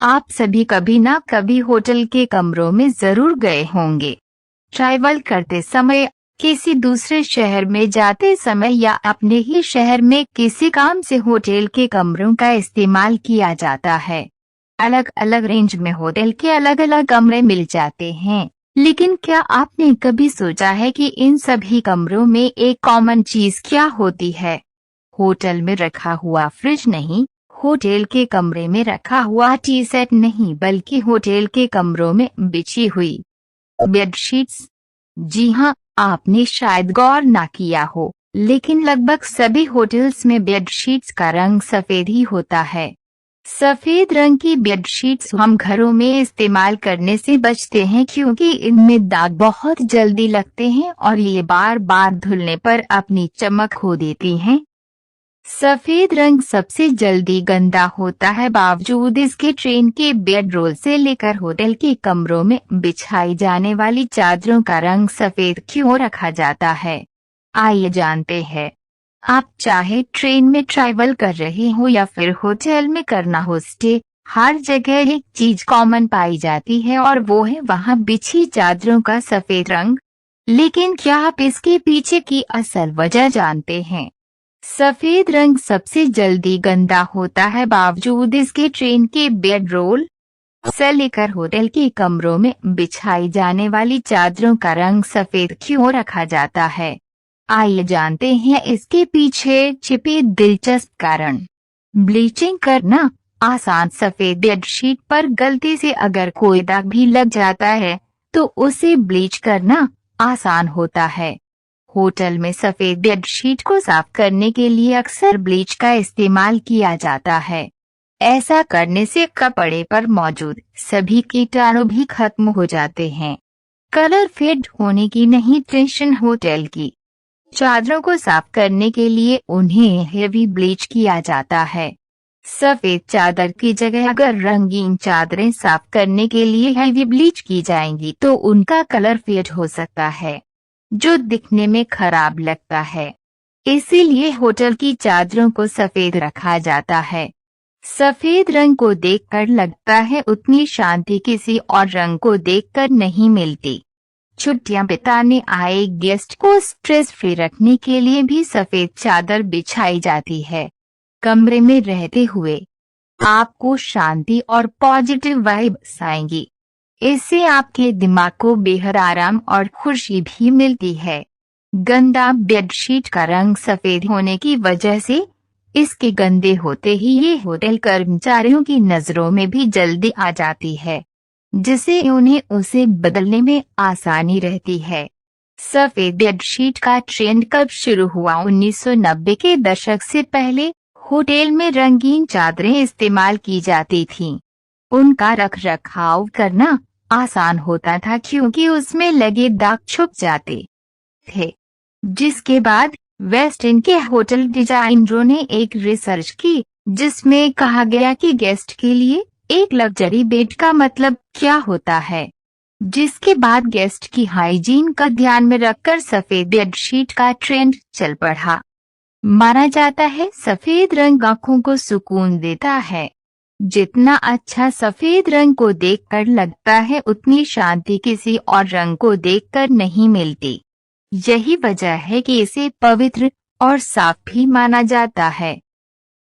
आप सभी कभी ना कभी होटल के कमरों में जरूर गए होंगे। ट्रैवल करते समय, किसी दूसरे शहर में जाते समय या अपने ही शहर में किसी काम से होटल के कमरों का इस्तेमाल किया जाता है। अलग अलग रेंज में होटल के अलग अलग कमरे मिल जाते हैं, लेकिन क्या आपने कभी सोचा है कि इन सभी कमरों में एक कॉमन चीज क्या होती है? होटल में रखा हुआ फ्रिज नहीं, होटल के कमरे में रखा हुआ टी सेट नहीं, बल्कि होटल के कमरों में बिछी हुई बेडशीट्स। जी हाँ, आपने शायद गौर ना किया हो, लेकिन लगभग सभी होटल्स में बेडशीट्स का रंग सफेद ही होता है। सफेद रंग की बेडशीट्स हम घरों में इस्तेमाल करने से बचते हैं क्योंकि इनमें दाग बहुत जल्दी लगते हैं और ये बार बार धुलने पर अपनी चमक खो देती हैं। सफेद रंग सबसे जल्दी गंदा होता है, बावजूद इसके ट्रेन के बेडरोल से लेकर होटल के कमरों में बिछाई जाने वाली चादरों का रंग सफेद क्यों रखा जाता है? आइए जानते हैं। आप चाहे ट्रेन में ट्रैवल कर रहे हो या फिर होटल में करना हो स्टे, हर जगह एक चीज कॉमन पाई जाती है और वो है वहां बिछी चादरों का सफेद रंग। लेकिन क्या आप इसके पीछे की असल वजह जानते हैं? सफेद रंग सबसे जल्दी गंदा होता है, बावजूद इसके ट्रेन के बेडरोल से लेकर होटल के कमरों में बिछाई जाने वाली चादरों का रंग सफेद क्यों रखा जाता है? आइए जानते हैं इसके पीछे छिपे दिलचस्प कारण। ब्लीचिंग करना आसान। सफेद बेडशीट पर गलती से अगर कोई दाग भी लग जाता है तो उसे ब्लीच करना आसान होता है। होटल में सफेद बेडशीट को साफ करने के लिए अक्सर ब्लीच का इस्तेमाल किया जाता है। ऐसा करने से कपड़े पर मौजूद सभी कीटाणु भी खत्म हो जाते हैं। कलर फेड होने की नहीं टेंशन। होटल की चादरों को साफ करने के लिए उन्हें हेवी ब्लीच किया जाता है। सफेद चादर की जगह अगर रंगीन चादरें साफ करने के लिए हेवी ब्लीच की जाएंगी तो उनका कलर फेड हो सकता है, जो दिखने में खराब लगता है। इसीलिए होटल की चादरों को सफेद रखा जाता है। सफेद रंग को देखकर लगता है उतनी शांति किसी और रंग को देखकर नहीं मिलती। छुट्टियां बिताने आए गेस्ट को स्ट्रेस फ्री रखने के लिए भी सफेद चादर बिछाई जाती है। कमरे में रहते हुए आपको शांति और पॉजिटिव वाइब्स आएंगी। इससे आपके दिमाग को बेहद आराम और खुशी भी मिलती है। गंदा बेडशीट का रंग सफेद होने की वजह से इसके गंदे होते ही ये होटल कर्मचारियों की नजरों में भी जल्दी आ जाती है, जिससे उन्हें उसे बदलने में आसानी रहती है। सफेद बेडशीट का ट्रेंड कब शुरू हुआ? 1990 के दशक से पहले होटल में रंगीन चादरें इस्तेमाल की जाती थीं। उनका रख रखाव करना आसान होता था क्योंकि उसमें लगे दाग छुप जाते थे। जिसके बाद वेस्ट इंड के होटल डिजाइनरों ने एक रिसर्च की, जिसमें कहा गया कि गेस्ट के लिए एक लग्जरी बेड का मतलब क्या होता है। जिसके बाद गेस्ट की हाइजीन का ध्यान में रखकर सफेद बेडशीट का ट्रेंड चल पड़ा। माना जाता है सफेद रंग आंखों को सुकून देता है। जितना अच्छा सफेद रंग को देखकर लगता है उतनी शांति किसी और रंग को देखकर नहीं मिलती। यही वजह है कि इसे पवित्र और साफ भी माना जाता है।